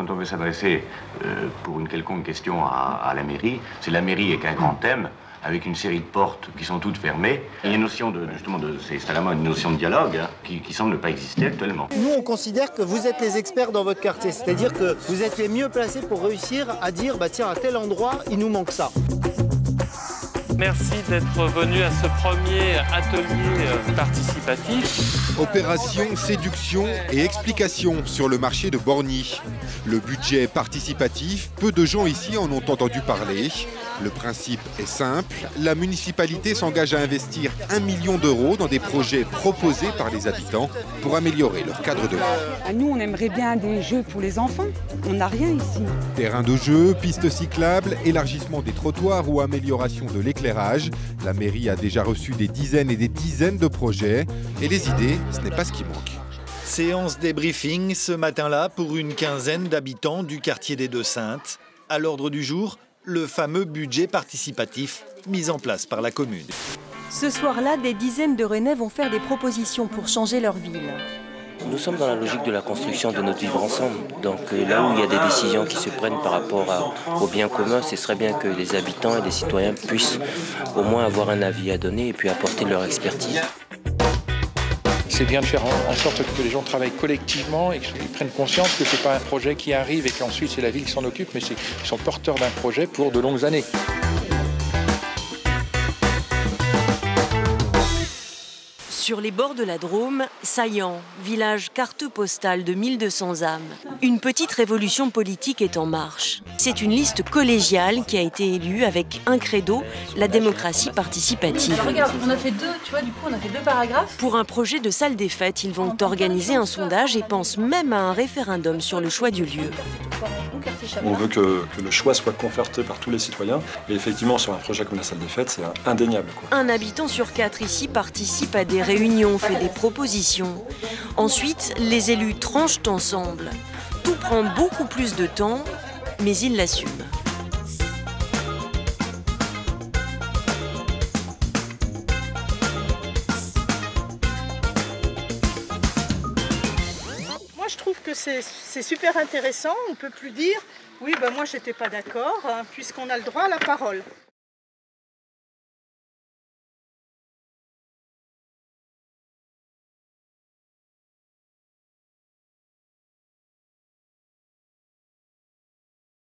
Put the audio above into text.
Quand on veut s'adresser pour une quelconque question à la mairie, c'est la mairie avec un grand thème, avec une série de portes qui sont toutes fermées. Il y a une notion c'est instamment une notion de dialogue qui semble ne pas exister actuellement. Nous, on considère que vous êtes les experts dans votre quartier, c'est-à-dire que vous êtes les mieux placés pour réussir à dire, bah tiens, à tel endroit, il nous manque ça. Merci d'être venu à ce premier atelier participatif. Opération, séduction et explication sur le marché de Borgny. Le budget participatif, peu de gens ici en ont entendu parler. Le principe est simple, la municipalité s'engage à investir 1 million d'euros dans des projets proposés par les habitants pour améliorer leur cadre de vie. Nous, on aimerait bien des jeux pour les enfants. On n'a rien ici. Terrain de jeu, pistes cyclables, élargissement des trottoirs ou amélioration de l'éclairage. La mairie a déjà reçu des dizaines et des dizaines de projets. Et les idées, ce n'est pas ce qui manque. Séance débriefing ce matin-là pour une quinzaine d'habitants du quartier des Deux-Saintes. À l'ordre du jour, le fameux budget participatif mis en place par la commune. Ce soir-là, des dizaines de Rennais vont faire des propositions pour changer leur ville. Nous sommes dans la logique de la construction de notre vivre ensemble. Donc là où il y a des décisions qui se prennent par rapport au bien commun, ce serait bien que les habitants et les citoyens puissent au moins avoir un avis à donner et puis apporter leur expertise. C'est bien de faire en sorte que les gens travaillent collectivement et qu'ils prennent conscience que ce n'est pas un projet qui arrive et qu'ensuite c'est la ville qui s'en occupe, mais qu'ils sont porteurs d'un projet pour de longues années. Sur les bords de la Drôme, Saillant, village carte postale de 1200 âmes. Une petite révolution politique est en marche. C'est une liste collégiale qui a été élue avec un credo, la démocratie participative. Alors regarde, on a fait deux paragraphes. Pour un projet de salle des fêtes, ils vont organiser un sondage et pensent même à un référendum sur le choix du lieu. On veut que le choix soit conforté par tous les citoyens. Et effectivement, sur un projet comme la salle des fêtes, c'est indéniable, quoi. Un habitant sur 4 ici participe à des réunions, fait des propositions. Ensuite, les élus tranchent ensemble. Tout prend beaucoup plus de temps, mais ils l'assument. Moi, je trouve que c'est super intéressant. On ne peut plus dire « oui, ben moi, j'étais pas d'accord », puisqu'on a le droit à la parole.